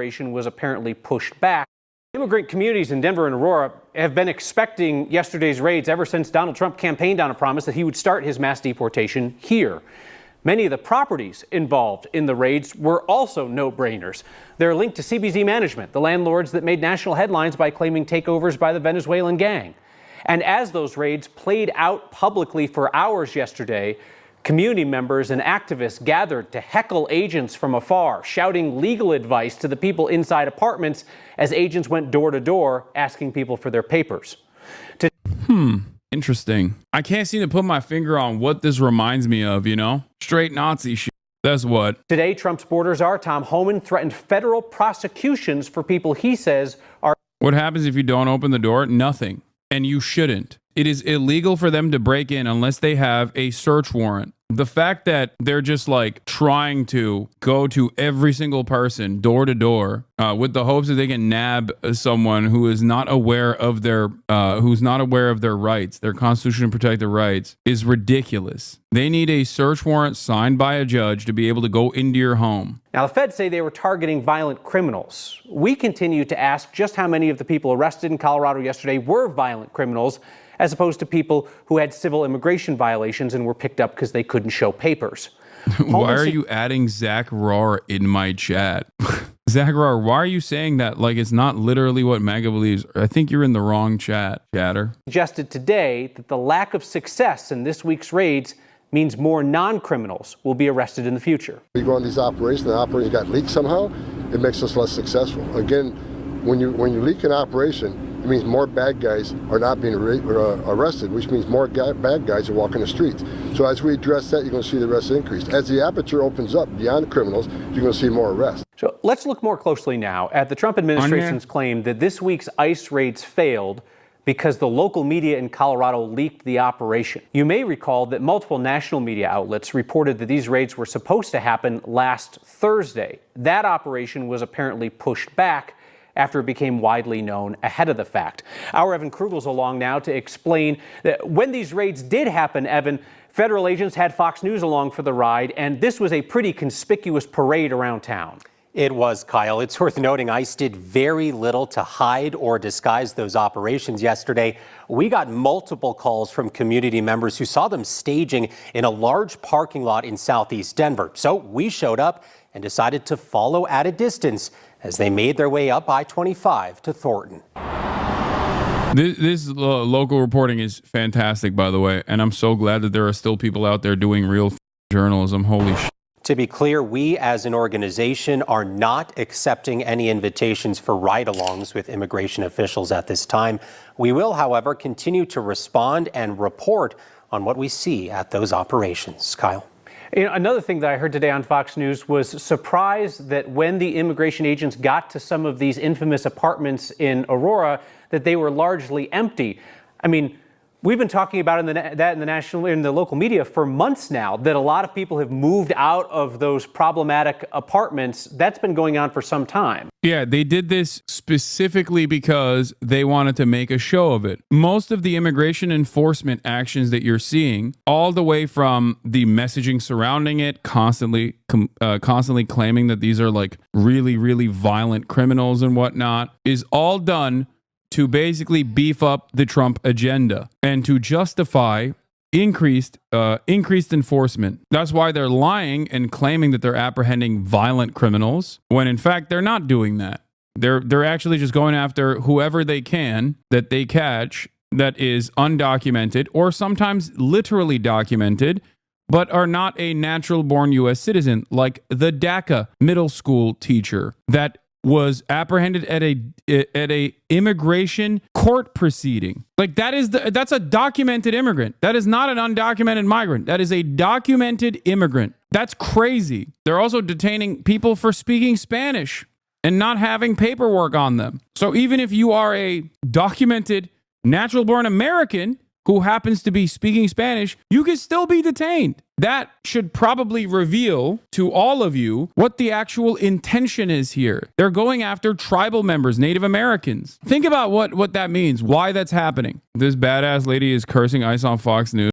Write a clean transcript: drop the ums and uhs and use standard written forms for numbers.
operation was apparently pushed back. Immigrant communities in Denver and Aurora have been expecting yesterday's raids ever since Donald Trump campaigned on a promise that he would start his mass deportation here. Many of the properties involved in the raids were also no-brainers. They're linked to CBZ Management, the landlords that made national headlines by claiming takeovers by the Venezuelan gang. And as those raids played out publicly for hours yesterday, community members and activists gathered to heckle agents from afar, shouting legal advice to the people inside apartments as agents went door to door asking people for their papers. Interesting. I can't seem to put my finger on what this reminds me of, you know? Straight Nazi shit. That's what. Today, Trump's borders are. Tom Homan threatened federal prosecutions for people he says are. What happens if you don't open the door? Nothing. And you shouldn't. It is illegal for them to break in unless they have a search warrant. The fact that they're just like trying to go to every single person door to door with the hopes that they can nab someone who is not aware of their rights, their constitution to protect their rights, is ridiculous. They need a search warrant signed by a judge to be able to go into your home. Now, the feds say they were targeting violent criminals. We continue to ask just how many of the people arrested in Colorado yesterday were violent criminals, as opposed to people who had civil immigration violations and were picked up because they couldn't show papers. Why are you adding Zach Rohr in my chat? Zach Rohr, why are you saying that like it's not literally what MAGA believes? I think you're in the wrong chat, chatter. Suggested today that the lack of success in this week's raids means more non-criminals will be arrested in the future. We go on these operations, the operations got leaked somehow, it makes us less successful. Again, when you leak an operation, it means more bad guys are not being arrested, which means more bad guys are walking the streets. So as we address that, you're going to see the arrests increase. As the aperture opens up beyond criminals, you're going to see more arrests. So let's look more closely now at the Trump administration's claim that this week's ICE raids failed because the local media in Colorado leaked the operation. You may recall that multiple national media outlets reported that these raids were supposed to happen last Thursday. That operation was apparently pushed back after it became widely known ahead of the fact. Our Evan Krugel's along now to explain that when these raids did happen, Evan, federal agents had Fox News along for the ride, and this was a pretty conspicuous parade around town. It was, Kyle. It's worth noting ICE did very little to hide or disguise those operations yesterday. We got multiple calls from community members who saw them staging in a large parking lot in southeast Denver. So we showed up and decided to follow at a distance as they made their way up I-25 to Thornton. This local reporting is fantastic, by the way, and I'm so glad that there are still people out there doing real journalism. Holy shit. To be clear, we as an organization are not accepting any invitations for ride-alongs with immigration officials at this time. We will, however, continue to respond and report on what we see at those operations. Kyle. You know, another thing that I heard today on Fox News was surprise that when the immigration agents got to some of these infamous apartments in Aurora, that they were largely empty. I mean, we've been talking about in the local media for months now that a lot of people have moved out of those problematic apartments. That's been going on for some time. Yeah, they did this specifically because they wanted to make a show of it. Most of the immigration enforcement actions that you're seeing, all the way from the messaging surrounding it, constantly claiming that these are like really, really violent criminals and whatnot, is all done to basically beef up the Trump agenda and to justify increased enforcement. That's why they're lying and claiming that they're apprehending violent criminals when in fact they're not doing that. They're actually just going after whoever they can that they catch that is undocumented or sometimes literally documented but are not a natural born US citizen, like the DACA middle school teacher that was apprehended at a immigration court proceeding. Like that's a documented immigrant. That is not an undocumented migrant. That is a documented immigrant. That's crazy. They're also detaining people for speaking Spanish and not having paperwork on them. So even if you are a documented natural born American who happens to be speaking Spanish, you can still be detained. That should probably reveal to all of you what the actual intention is here. They're going after tribal members, Native Americans. Think about what that means, why that's happening. This badass lady is cursing ICE on Fox News.